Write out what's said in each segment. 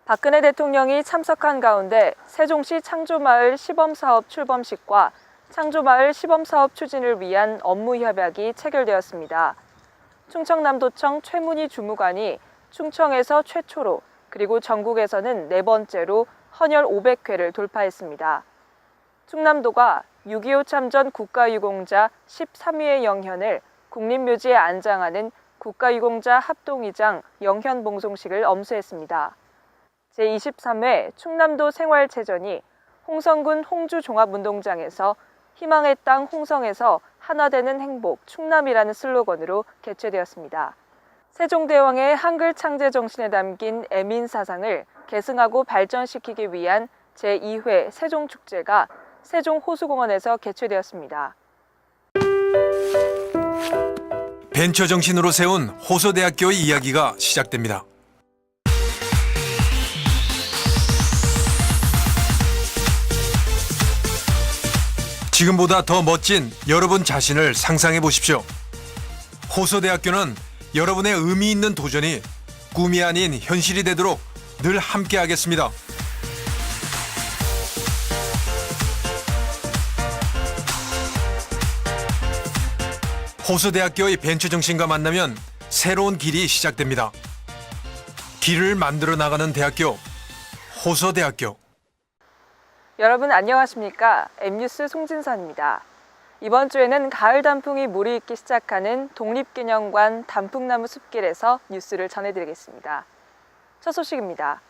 박근혜 대통령이 참석한 가운데 세종시 창조마을 시범사업 출범식과 창조마을 시범사업 추진을 위한 업무 협약이 체결되었습니다. 충청남도청 최문희 주무관이 충청에서 최초로 그리고 전국에서는 네 번째로 헌혈 500회를 돌파했습니다. 충남도가 6.25 참전 국가유공자 13위의 영현을 국립묘지에 안장하는 국가유공자 합동의장 영현봉송식을 엄수했습니다. 제23회 충남도 생활체전이 홍성군 홍주종합운동장에서 희망의 땅 홍성에서 하나되는 행복 충남이라는 슬로건으로 개최되었습니다. 세종대왕의 한글 창제 정신에 담긴 애민사상을 계승하고 발전시키기 위한 제2회 세종축제가 세종호수공원에서 개최되었습니다. 벤처 정신으로 세운 호서대학교의 이야기가 시작됩니다. 지금보다 더 멋진 여러분 자신을 상상해 보십시오. 호서대학교는 여러분의 의미 있는 도전이 꿈이 아닌 현실이 되도록 늘 함께 하겠습니다. 호서대학교의 벤처 정신과 만나면 새로운 길이 시작됩니다. 길을 만들어 나가는 대학교, 호서대학교. 여러분 안녕하십니까? M뉴스 송진선입니다. 이번 주에는 가을 단풍이 물이 있기 시작하는 독립기념관 단풍나무 숲길에서 뉴스를 전해드리겠습니다. 첫 소식입니다.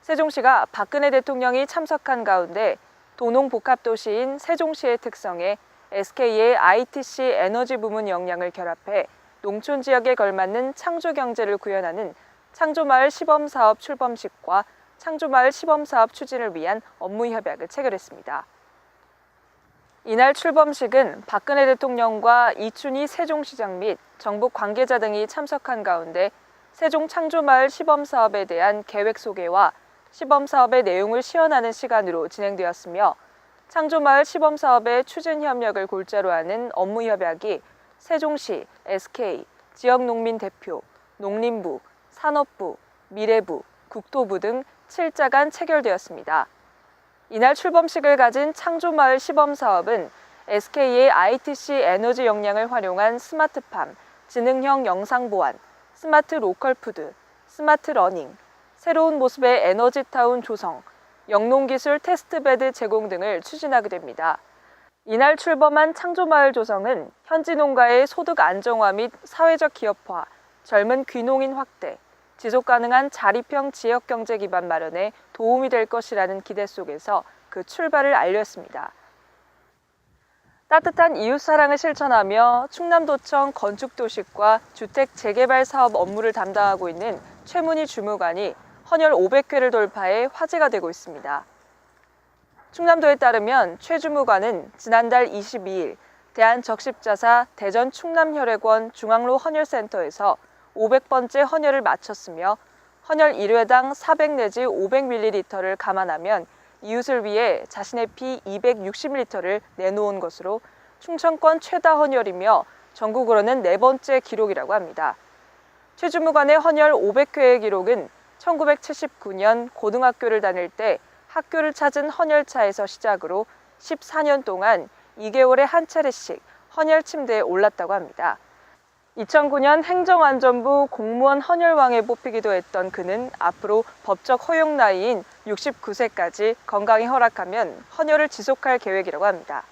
세종시가 박근혜 대통령이 참석한 가운데 도농복합도시인 세종시의 특성에 SK의 ITC 에너지 부문 역량을 결합해 농촌 지역에 걸맞는 창조경제를 구현하는 창조마을 시범사업 출범식과 창조마을 시범사업 추진을 위한 업무 협약을 체결했습니다. 이날 출범식은 박근혜 대통령과 이춘희 세종시장 및 정부 관계자 등이 참석한 가운데 세종 창조마을 시범사업에 대한 계획 소개와 시범사업의 내용을 시연하는 시간으로 진행되었으며 창조마을 시범사업의 추진 협력을 골자로 하는 업무 협약이 세종시, SK, 지역농민 대표, 농림부, 산업부, 미래부, 국토부 등 7자 간 체결되었습니다. 이날 출범식을 가진 창조마을 시범사업은 SK의 ITC 에너지 역량을 활용한 스마트팜, 지능형 영상보안, 스마트 로컬푸드, 스마트 러닝, 새로운 모습의 에너지타운 조성, 영농기술 테스트베드 제공 등을 추진하게 됩니다. 이날 출범한 창조마을 조성은 현지 농가의 소득 안정화 및 사회적 기업화, 젊은 귀농인 확대, 지속가능한 자립형 지역경제 기반 마련에 도움이 될 것이라는 기대 속에서 그 출발을 알렸습니다. 따뜻한 이웃사랑을 실천하며 충남도청 건축도시과 주택 재개발 사업 업무를 담당하고 있는 최문희 주무관이 헌혈 500회를 돌파해 화제가 되고 있습니다. 충남도에 따르면 최 주무관은 지난달 22일 대한적십자사 대전 충남혈액원 중앙로 헌혈센터에서 500번째 헌혈을 마쳤으며 헌혈 1회당 400 내지 500ml를 감안하면 이웃을 위해 자신의 피 260리터를 내놓은 것으로 충청권 최다 헌혈이며 전국으로는 네 번째 기록이라고 합니다. 최 주무관의 헌혈 500회의 기록은 1979년 고등학교를 다닐 때 학교를 찾은 헌혈차에서 시작으로 14년 동안 2개월에 한 차례씩 헌혈 침대에 올랐다고 합니다. 2009년 행정안전부 공무원 헌혈왕에 뽑히기도 했던 그는 앞으로 법적 허용 나이인 69세까지 건강이 허락하면 헌혈을 지속할 계획이라고 합니다.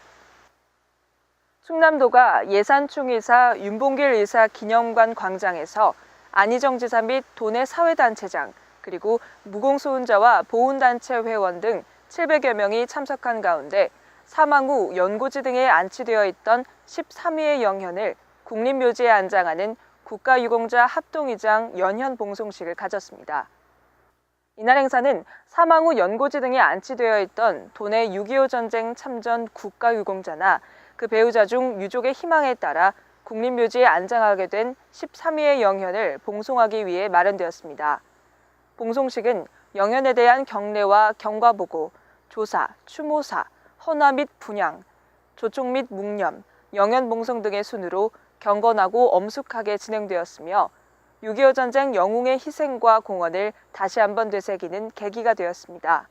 충남도가 예산충의사 윤봉길 의사 기념관 광장에서 안희정 지사 및 도내 사회단체장 그리고 무공소훈자와 보훈단체 회원 등 700여 명이 참석한 가운데 사망 후 연고지 등에 안치되어 있던 13위의 영현을 국립묘지에 안장하는 국가유공자 합동의장 연현봉송식을 가졌습니다. 이날 행사는 사망 후 연고지 등에 안치되어 있던 도내 6.25 전쟁 참전 국가유공자나 그 배우자 중 유족의 희망에 따라 국립묘지에 안장하게 된 13위의 영현을 봉송하기 위해 마련되었습니다. 봉송식은 영현에 대한 경례와 경과보고, 조사, 추모사, 헌화 및 분향, 조총 및 묵념, 영현봉송 등의 순으로 경건하고 엄숙하게 진행되었으며 6.25 전쟁 영웅의 희생과 공헌을 다시 한번 되새기는 계기가 되었습니다.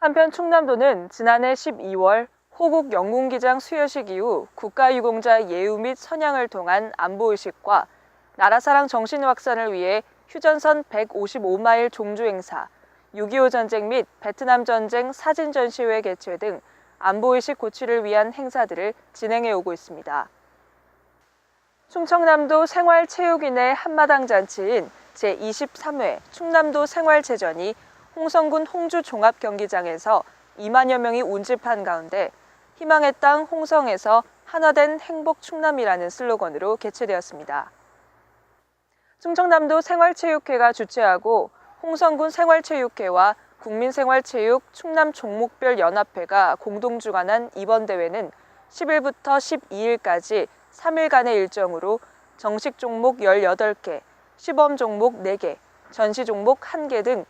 한편 충남도는 지난해 12월 호국 영궁기장 수여식 이후 국가유공자 예우 및 선양을 통한 안보의식과 나라사랑 정신 확산을 위해 휴전선 155마일 종주 행사, 6.25 전쟁 및 베트남 전쟁 사진 전시회 개최 등 안보의식 고취를 위한 행사들을 진행해 오고 있습니다. 충청남도 생활체육인의 한마당 잔치인 제23회 충남도 생활체전이 홍성군 홍주종합경기장에서 2만여 명이 운집한 가운데 희망의 땅 홍성에서 하나된 행복 충남이라는 슬로건으로 개최되었습니다. 충청남도 생활체육회가 주최하고 홍성군 생활체육회와 국민생활체육 충남 종목별 연합회가 공동 주관한 이번 대회는 10일부터 12일까지 3일간의 일정으로 정식 종목 18개, 시범 종목 4개, 전시 종목 1개 등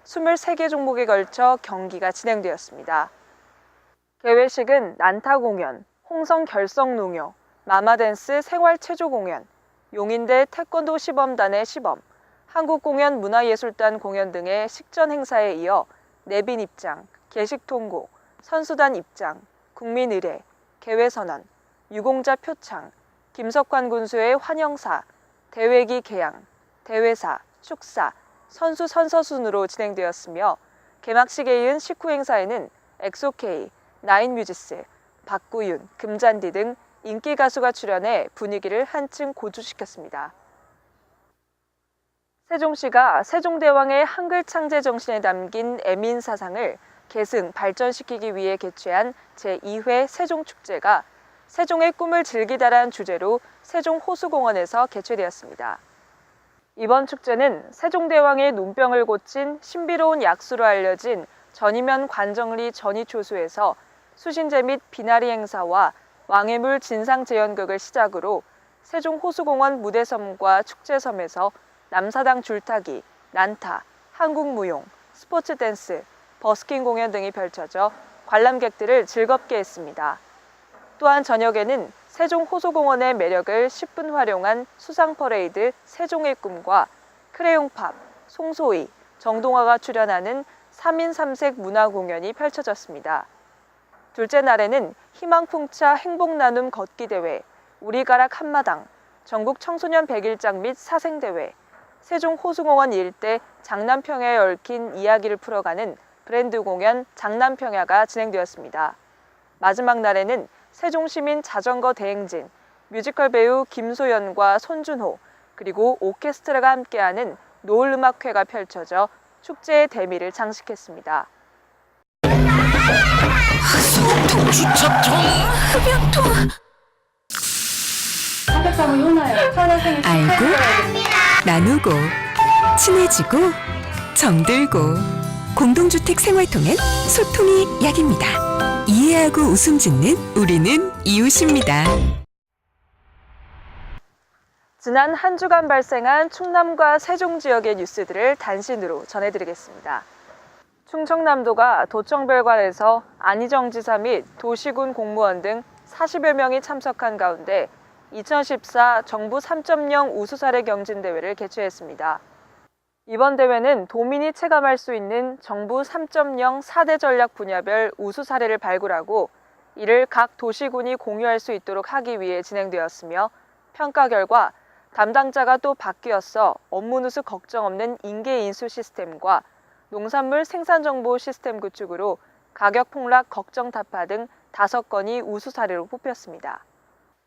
23개 종목에 걸쳐 경기가 진행되었습니다. 개회식은 난타 공연, 홍성 결성농협, 마마댄스 생활체조 공연, 용인대 태권도 시범단의 시범, 한국공연 문화예술단 공연 등의 식전 행사에 이어 내빈 입장, 계식 통고, 선수단 입장, 국민의례, 개회선언, 유공자 표창, 김석환 군수의 환영사, 대회기 개양, 대회사, 축사, 선수 선서 순으로 진행되었으며 개막식에 이은 식후 행사에는 엑소케이, 나인뮤지스, 박구윤, 금잔디 등 인기 가수가 출연해 분위기를 한층 고조시켰습니다. 세종시가 세종대왕의 한글 창제 정신에 담긴 애민사상을 계승, 발전시키기 위해 개최한 제2회 세종축제가 세종의 꿈을 즐기다란 주제로 세종호수공원에서 개최되었습니다. 이번 축제는 세종대왕의 눈병을 고친 신비로운 약수로 알려진 전이면 관정리 전이초수에서 수신제 및 비나리 행사와 왕해물 진상재연극을 시작으로 세종호수공원 무대섬과 축제섬에서 남사당 줄타기, 난타, 한국무용, 스포츠 댄스, 버스킹 공연 등이 펼쳐져 관람객들을 즐겁게 했습니다. 또한 저녁에는 세종호수공원의 매력을 10분 활용한 수상 퍼레이드 세종의 꿈과 크레용팝, 송소희, 정동화가 출연하는 3인 3색 문화 공연이 펼쳐졌습니다. 둘째 날에는 희망풍차 행복나눔 걷기대회, 우리가락 한마당, 전국 청소년 100일장 및 사생대회, 세종호수공원 일대 장남평야에 얽힌 이야기를 풀어가는 브랜드 공연 장남평야가 진행되었습니다. 마지막 날에는 세종시민 자전거 대행진, 뮤지컬 배우 김소연과 손준호, 그리고 오케스트라가 함께하는 노을음악회가 펼쳐져 축제의 대미를 장식했습니다. 소통, 주차통, 흡연통. 알고, 나누고, 친해지고, 정들고. 공동주택 생활통엔 소통이 약입니다. 이해하고 웃음 짓는 우리는 이웃입니다. 지난 한 주간 발생한 충남과 세종 지역의 뉴스들을 단신으로 전해드리겠습니다. 충청남도가 도청별관에서 안희정 지사 및 도시군 공무원 등 40여 명이 참석한 가운데 2014 정부 3.0 우수사례 경진대회를 개최했습니다. 이번 대회는 도민이 체감할 수 있는 정부 3.0 4대 전략 분야별 우수 사례를 발굴하고 이를 각 도시군이 공유할 수 있도록 하기 위해 진행되었으며 평가 결과 담당자가 또 바뀌었어 업무 누수 걱정 없는 인계 인수 시스템과 농산물 생산 정보 시스템 구축으로 가격 폭락 걱정 타파 등 5건이 우수 사례로 뽑혔습니다.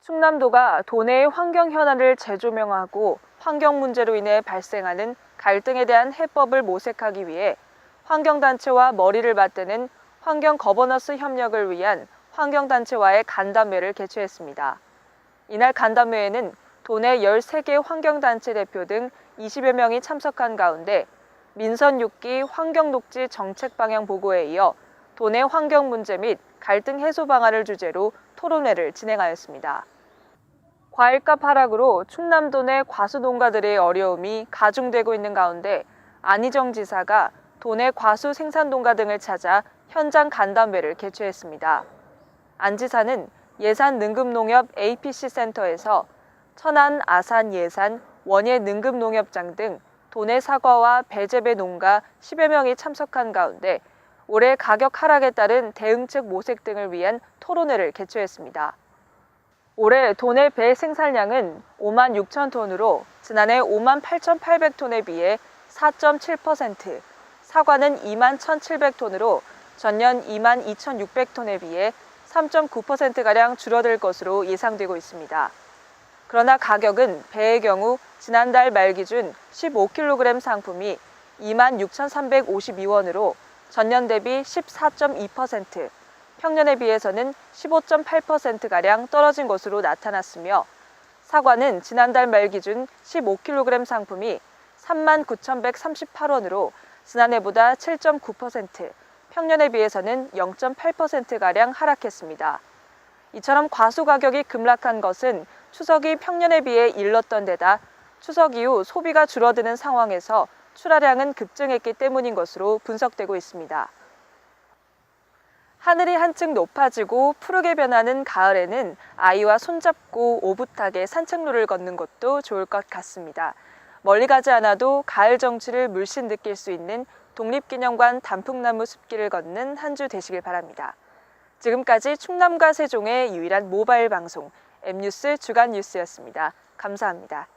충남도가 도내의 환경 현안을 재조명하고 환경 문제로 인해 발생하는 갈등에 대한 해법을 모색하기 위해 환경단체와 머리를 맞대는 환경 거버넌스 협력을 위한 환경단체와의 간담회를 개최했습니다. 이날 간담회에는 도내 13개 환경단체 대표 등 20여 명이 참석한 가운데 민선 6기 환경녹지 정책 방향 보고에 이어 도내 환경 문제 및 갈등 해소 방안을 주제로 토론회를 진행하였습니다. 과일값 하락으로 충남도 내 과수농가들의 어려움이 가중되고 있는 가운데 안희정 지사가 도내 과수 생산농가 등을 찾아 현장 간담회를 개최했습니다. 안 지사는 예산 능급농협 APC 센터에서 천안, 아산, 예산, 원예 능급농협장 등 도내 사과와 배재배 농가 10여 명이 참석한 가운데 올해 가격 하락에 따른 대응책 모색 등을 위한 토론회를 개최했습니다. 올해 도내 배 생산량은 5만 6천 톤으로 지난해 5만 8,800톤에 비해 4.7%, 사과는 2만 1,700톤으로 전년 2만 2,600톤에 비해 3.9%가량 줄어들 것으로 예상되고 있습니다. 그러나 가격은 배의 경우 지난달 말 기준 15kg 상품이 2만 6,352원으로 전년 대비 14.2%, 평년에 비해서는 15.8%가량 떨어진 것으로 나타났으며 사과는 지난달 말 기준 15kg 상품이 3만 9,138원으로 지난해보다 7.9%, 평년에 비해서는 0.8%가량 하락했습니다. 이처럼 과수 가격이 급락한 것은 추석이 평년에 비해 일렀던 데다 추석 이후 소비가 줄어드는 상황에서 출하량은 급증했기 때문인 것으로 분석되고 있습니다. 하늘이 한층 높아지고 푸르게 변하는 가을에는 아이와 손잡고 오붓하게 산책로를 걷는 것도 좋을 것 같습니다. 멀리 가지 않아도 가을 정취를 물씬 느낄 수 있는 독립기념관 단풍나무 숲길을 걷는 한 주 되시길 바랍니다. 지금까지 충남과 세종의 유일한 모바일 방송 M뉴스 주간 뉴스였습니다. 감사합니다.